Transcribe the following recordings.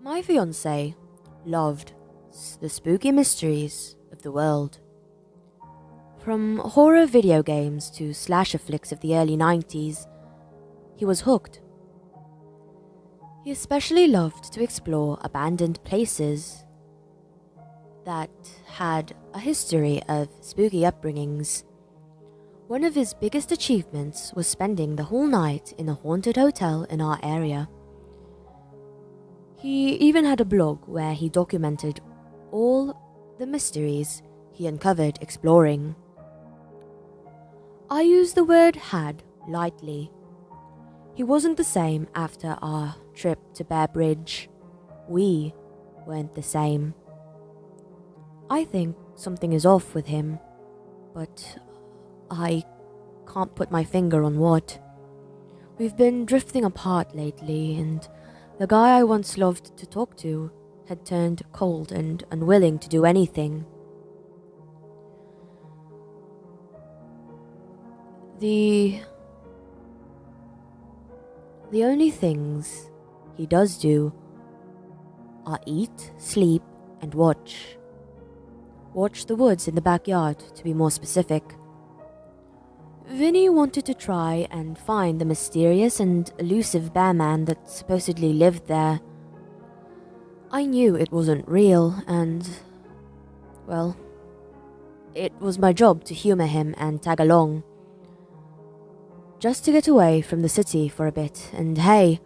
My fiancée loved the spooky mysteries of the world. From horror video games to slasher flicks of the early 90s, he was hooked. He especially loved to explore abandoned places that had a history of spooky upbringings. One of his biggest achievements was spending the whole night in a haunted hotel in our area. He even had a blog where he documented all the mysteries he uncovered exploring. I use the word had lightly. He wasn't the same after our trip to Bear Bridge. We weren't the same. I think something is off with him, but I can't put my finger on what. We've been drifting apart lately, and the guy I once loved to talk to had turned cold and unwilling to do anything. The only things he does do are eat, sleep, and watch. Watch the woods in the backyard, to be more specific. Vinny wanted to try and find the mysterious and elusive bear man that supposedly lived there. I knew it wasn't real, and, well, it was my job to humor him and tag along. Just to get away from the city for a bit, and hey,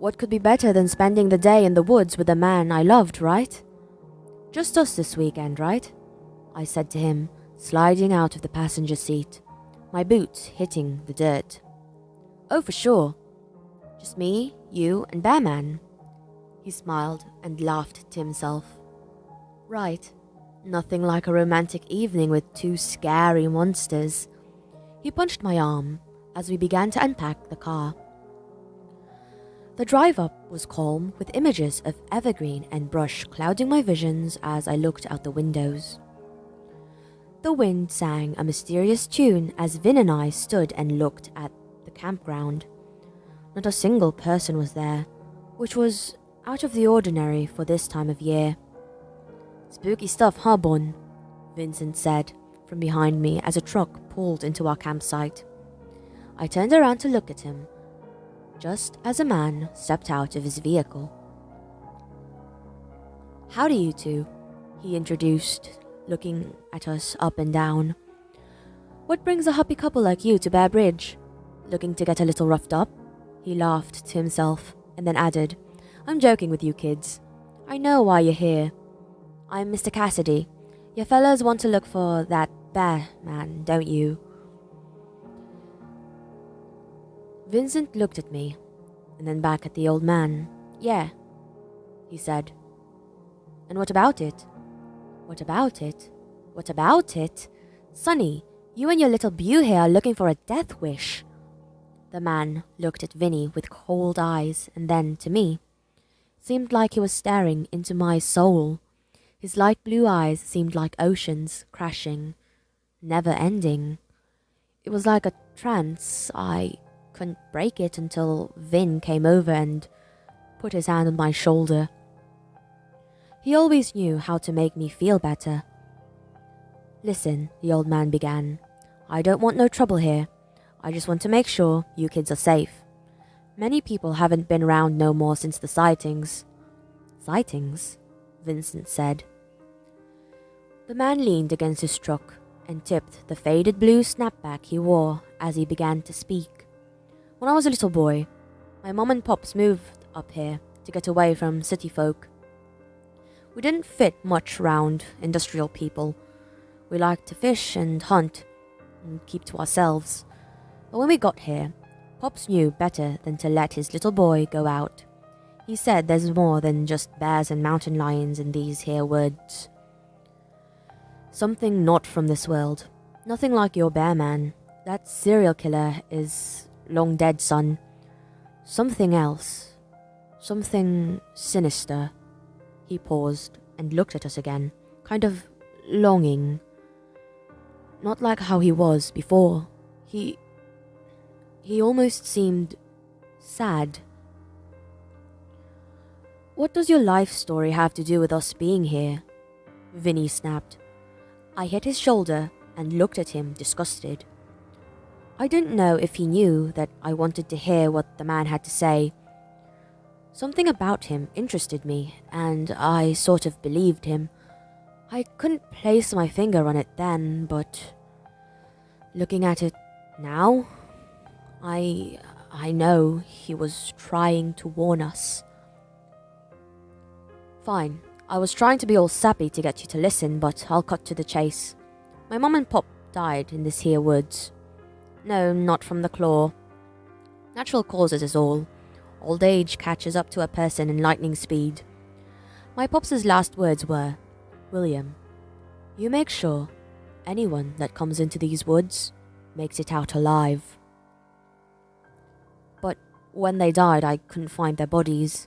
what could be better than spending the day in the woods with a man I loved, right? Just us this weekend, right? I said to him, sliding out of the passenger seat, my boots hitting the dirt. Oh, for sure. Just me, you, and Bearman. He smiled and laughed to himself. Right, nothing like a romantic evening with two scary monsters. He punched my arm as we began to unpack the car. The drive up was calm, with images of evergreen and brush clouding my visions as I looked out the windows. The wind sang a mysterious tune as Vin and I stood and looked at the campground. Not a single person was there, which was out of the ordinary for this time of year. Spooky stuff, huh, Bon? Vincent said from behind me as a truck pulled into our campsite. I turned around to look at him, just as a man stepped out of his vehicle. Howdy, you two, he introduced, looking at us up and down. What brings a happy couple like you to Bear Bridge? Looking to get a little roughed up? He laughed to himself and then added, I'm joking with you kids. I know why you're here. I'm Mr. Cassidy. You fellas want to look for that bear man, don't you? Vincent looked at me and then back at the old man. Yeah, he said. And what about it? What about it? What about it? Sonny, you and your little Myuu here are looking for a death wish. The man looked at Vinny with cold eyes and then to me. Seemed like he was staring into my soul. His light blue eyes seemed like oceans crashing, never ending. It was like a trance. I couldn't break it until Vin came over and put his hand on my shoulder. He always knew how to make me feel better. Listen, the old man began. I don't want no trouble here. I just want to make sure you kids are safe. Many people haven't been around no more since the sightings. Sightings? Vincent said. The man leaned against his truck and tipped the faded blue snapback he wore as he began to speak. When I was a little boy, my mom and pops moved up here to get away from city folk. We didn't fit much around industrial people. We liked to fish and hunt and keep to ourselves. But when we got here, Pops knew better than to let his little boy go out. He said there's more than just bears and mountain lions in these here woods. Something not from this world. Nothing like your bear man. That serial killer is long dead, son. Something else. Something sinister. He paused and looked at us again, kind of longing. Not like how he was before. He almost seemed sad. What does your life story have to do with us being here? Vinny snapped. I hit his shoulder and looked at him, disgusted. I didn't know if he knew that I wanted to hear what the man had to say. Something about him interested me, and I sort of believed him. I couldn't place my finger on it then, but looking at it now, I know he was trying to warn us. Fine, I was trying to be all sappy to get you to listen, but I'll cut to the chase. My mum and pop died in this here woods. No, not from the claw. Natural causes is all. Old age catches up to a person in lightning speed. My pop's last words were, William, you make sure anyone that comes into these woods makes it out alive. But when they died, I couldn't find their bodies.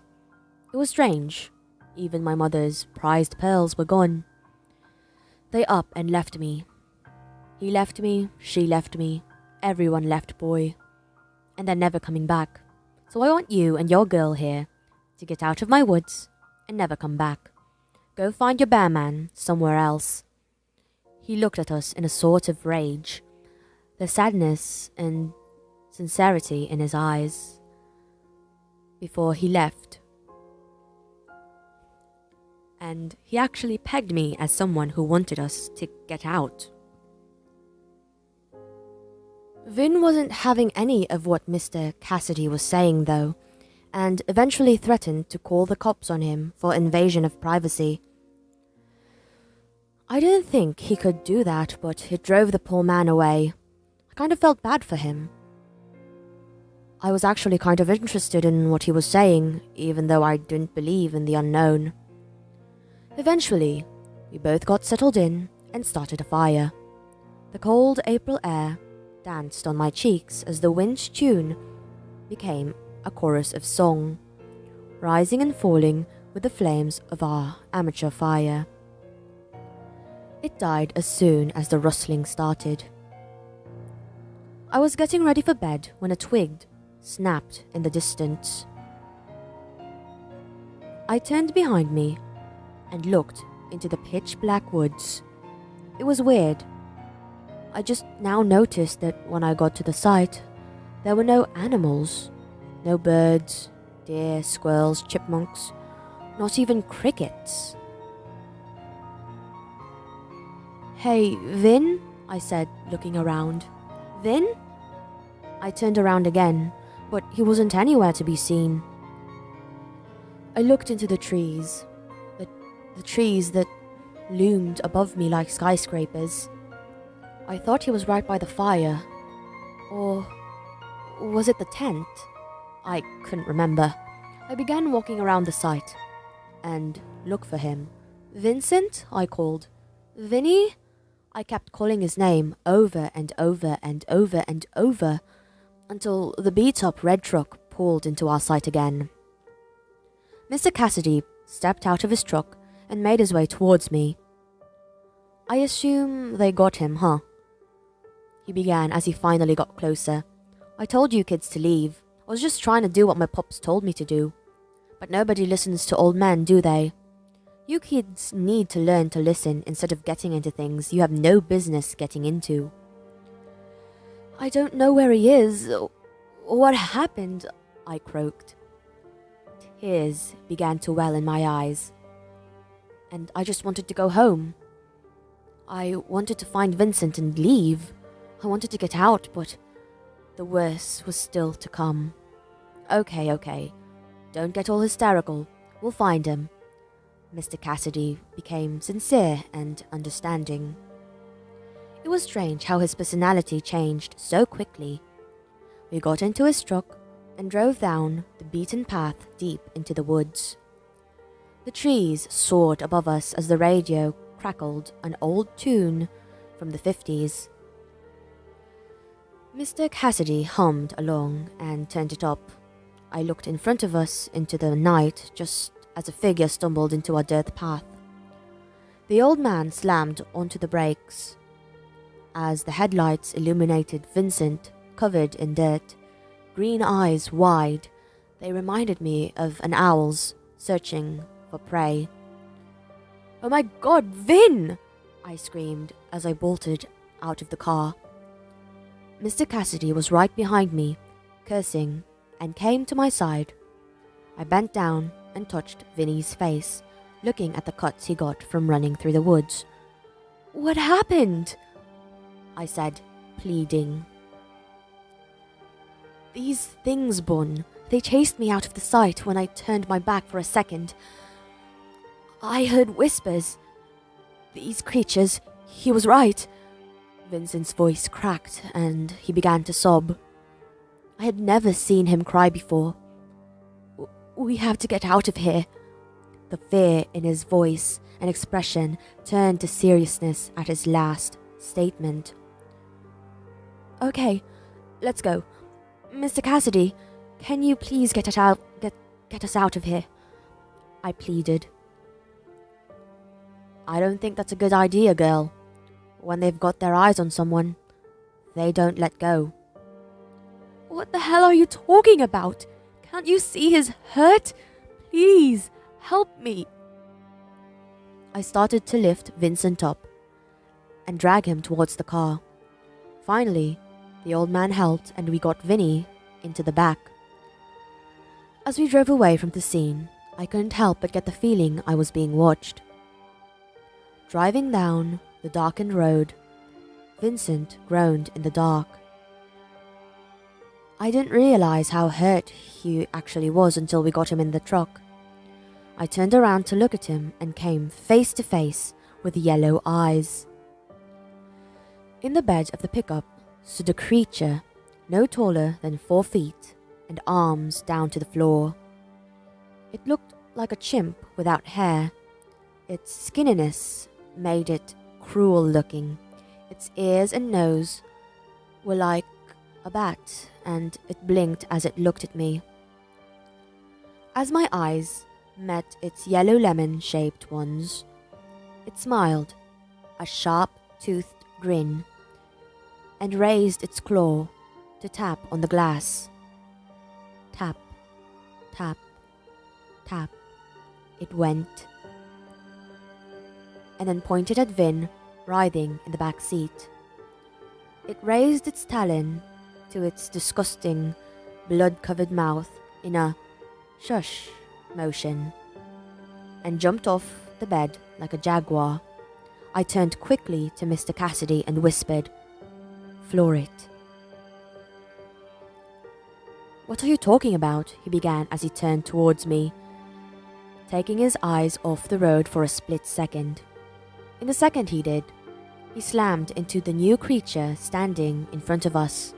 It was strange. Even my mother's prized pearls were gone. They up and left me. He left me, she left me, everyone left, boy. And they're never coming back. So I want you and your girl here to get out of my woods and never come back. Go find your bear man somewhere else. He looked at us in a sort of rage, the sadness and sincerity in his eyes. Before he left. And he actually pegged me as someone who wanted us to get out. Vin wasn't having any of what Mr. Cassidy was saying though, and eventually threatened to call the cops on him for invasion of privacy. I didn't think he could do that, but it drove the poor man away. I kind of felt bad for him. I was actually kind of interested in what he was saying, even though I didn't believe in the unknown. Eventually, we both got settled in and started a fire. The cold April air danced on my cheeks as the wind's tune became a chorus of song, rising and falling with the flames of our amateur fire. It died as soon as the rustling started. I was getting ready for bed when a twig snapped in the distance. I turned behind me and looked into the pitch-black woods. It was weird. I just now noticed that when I got to the site, there were no animals. No birds, deer, squirrels, chipmunks, not even crickets. Hey, Vin? I said, looking around. Vin? I turned around again, but he wasn't anywhere to be seen. I looked into the trees, the trees that loomed above me like skyscrapers. I thought he was right by the fire. Or was it the tent? I couldn't remember. I began walking around the site and looked for him. Vincent? I called. Vinny? I kept calling his name over and over and over and over until the beat-up red truck pulled into our sight again. Mr. Cassidy stepped out of his truck and made his way towards me. I assume they got him, huh? He began as he finally got closer. I told you kids to leave. I was just trying to do what my pops told me to do. But nobody listens to old men, do they? You kids need to learn to listen instead of getting into things you have no business getting into. I don't know where he is. What happened? I croaked. Tears began to well in my eyes. And I just wanted to go home. I wanted to find Vincent and leave. I wanted to get out, but the worst was still to come. Okay. Don't get all hysterical. We'll find him. Mr. Cassidy became sincere and understanding. It was strange how his personality changed so quickly. We got into his truck and drove down the beaten path deep into the woods. The trees soared above us as the radio crackled an old tune from the 50s. Mr. Cassidy hummed along and turned it up. I looked in front of us into the night just as a figure stumbled into our dirt path. The old man slammed onto the brakes. As the headlights illuminated Vincent, covered in dirt, green eyes wide, they reminded me of an owl's, searching for prey. "Oh my god, Vin!" I screamed as I bolted out of the car. Mr. Cassidy was right behind me, cursing, and came to my side. I bent down and touched Vinny's face, looking at the cuts he got from running through the woods. "What happened?" I said, pleading. "These things, Bun, they chased me out of the sight when I turned my back for a second. I heard whispers. These creatures, he was right." Vincent's voice cracked and he began to sob. I had never seen him cry before. "We have to get out of here." The fear in his voice and expression turned to seriousness at his last statement. "Okay, let's go. Mr. Cassidy, can you please get us out of here?" I pleaded. "I don't think that's a good idea, girl. When they've got their eyes on someone, they don't let go." "What the hell are you talking about? Can't you see he's hurt? Please, help me." I started to lift Vincent up and drag him towards the car. Finally, the old man helped and we got Vinny into the back. As we drove away from the scene, I couldn't help but get the feeling I was being watched. Driving down the darkened road, Vincent groaned in the dark. I didn't realize how hurt he actually was until we got him in the truck. I turned around to look at him and came face to face with yellow eyes. In the bed of the pickup stood a creature no taller than 4 feet and arms down to the floor. It looked like a chimp without hair. Its skinniness made it cruel looking. Its ears and nose were like a bat, and it blinked as it looked at me. As my eyes met its yellow lemon-shaped ones, it smiled, a sharp-toothed grin, and raised its claw to tap on the glass. Tap, tap, tap, it went, and then pointed at Vin, writhing in the back seat. It raised its talon to its disgusting, blood-covered mouth in a shush motion, and jumped off the bed like a jaguar. I turned quickly to Mr. Cassidy and whispered, "Floor it." "What are you talking about?" he began as he turned towards me, taking his eyes off the road for a split second. In the second he did, he slammed into the new creature standing in front of us.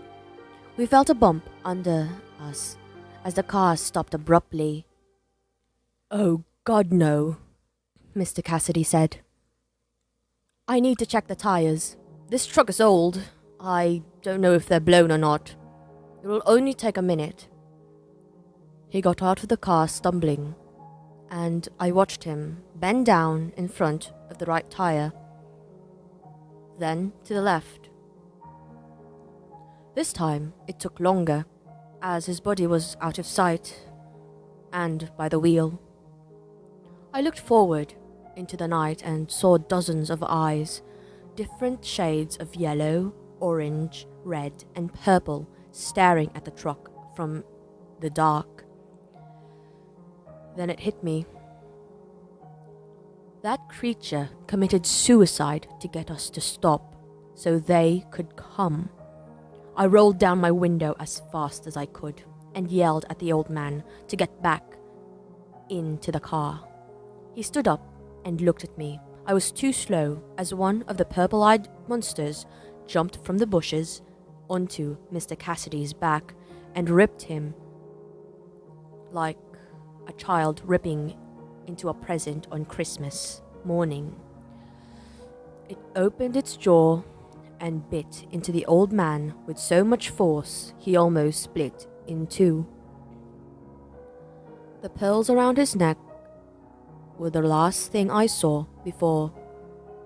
We felt a bump under us as the car stopped abruptly. "Oh God, no," Mr. Cassidy said. "I need to check the tires. This truck is old. I don't know if they're blown or not. It will only take a minute." He got out of the car stumbling, and I watched him bend down in front of the right tire, then to the left. This time it took longer, as his body was out of sight and by the wheel. I looked forward into the night and saw dozens of eyes, different shades of yellow, orange, red, and purple, staring at the truck from the dark. Then it hit me. That creature committed suicide to get us to stop, so they could come. I rolled down my window as fast as I could and yelled at the old man to get back into the car. He stood up and looked at me. I was too slow as one of the purple-eyed monsters jumped from the bushes onto Mr. Cassidy's back and ripped him like a child ripping into a present on Christmas morning. It opened its jaw and bit into the old man with so much force he almost split in two. The pearls around his neck were the last thing I saw before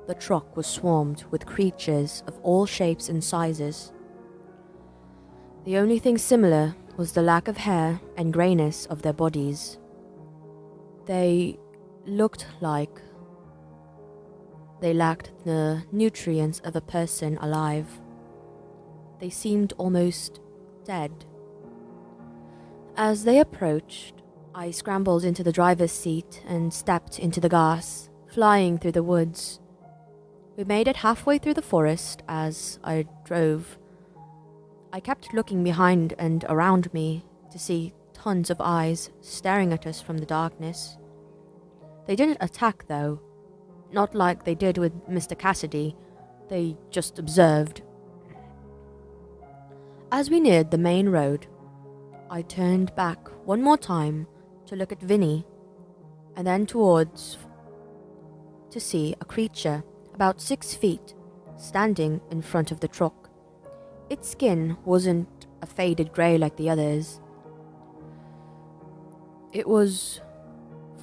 the truck was swarmed with creatures of all shapes and sizes. The only thing similar was the lack of hair and greyness of their bodies. They looked like they lacked the nutrients of a person alive. They seemed almost dead. As they approached, I scrambled into the driver's seat and stepped into the gas, flying through the woods. We made it halfway through the forest as I drove. I kept looking behind and around me to see tons of eyes staring at us from the darkness. They didn't attack though, not like they did with Mr. Cassidy. They just observed. As we neared the main road, I turned back one more time to look at Vinny, and then towards to see a creature about 6 feet standing in front of the truck. Its skin wasn't a faded grey like the others. It was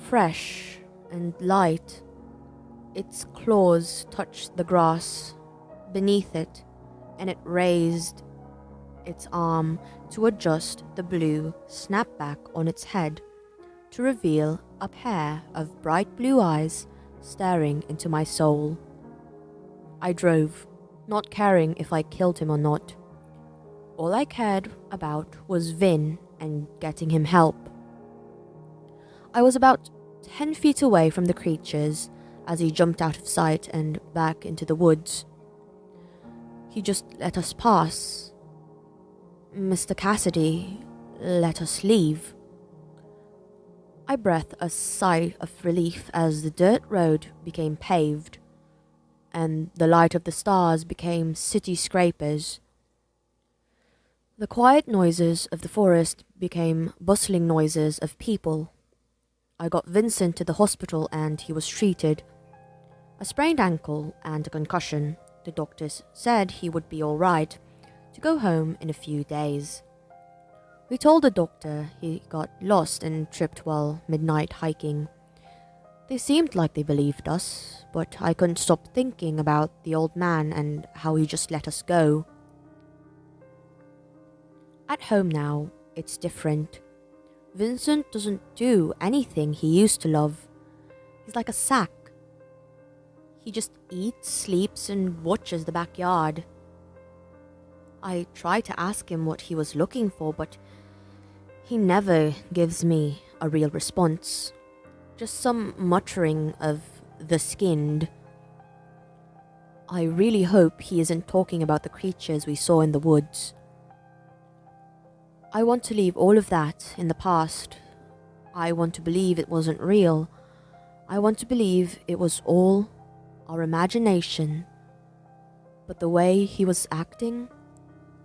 fresh and light. Its claws touched the grass beneath it, and it raised its arm to adjust the blue snapback on its head to reveal a pair of bright blue eyes staring into my soul. I drove, not caring if I killed him or not. All I cared about was Vin and getting him help. I was about 10 feet away from the creatures as he jumped out of sight and back into the woods. He just let us pass. Mr. Cassidy let us leave. I breathed a sigh of relief as the dirt road became paved, and the light of the stars became city scrapers. The quiet noises of the forest became bustling noises of people. I got Vincent to the hospital and he was treated. A sprained ankle and a concussion. The doctors said he would be alright to go home in a few days. We told the doctor he got lost and tripped while midnight hiking. They seemed like they believed us, but I couldn't stop thinking about the old man and how he just let us go. At home now, it's different. Vincent doesn't do anything he used to love. He's like a sack. He just eats, sleeps, and watches the backyard. I try to ask him what he was looking for, but he never gives me a real response. Just some muttering of the skinned. I really hope he isn't talking about the creatures we saw in the woods. I want to leave all of that in the past. I want to believe it wasn't real. I want to believe it was all our imagination. But the way he was acting,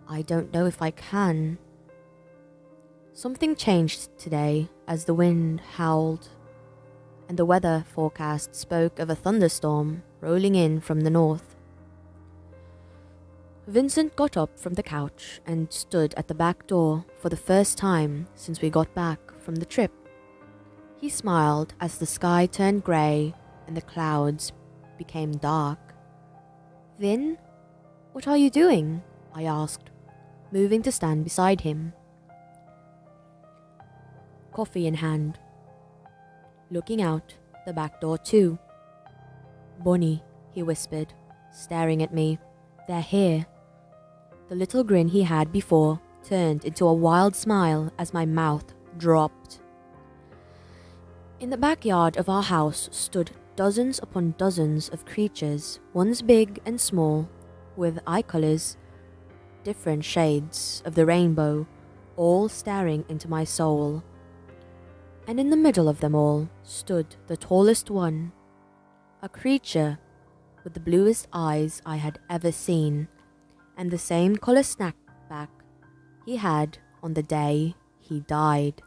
I don't know if I can. Something changed today as the wind howled, and the weather forecast spoke of a thunderstorm rolling in from the north. Vincent got up from the couch and stood at the back door for the first time since we got back from the trip. He smiled as the sky turned grey and the clouds became dark. "Vin, what are you doing?" I asked, moving to stand beside him. Coffee in hand. Looking out the back door too. "Bonnie," he whispered, staring at me. "They're here." The little grin he had before turned into a wild smile as my mouth dropped. In the backyard of our house stood dozens upon dozens of creatures, ones big and small, with eye colors, different shades of the rainbow, all staring into my soul. And in the middle of them all stood the tallest one, a creature with the bluest eyes I had ever seen, and the same color snapback he had on the day he died.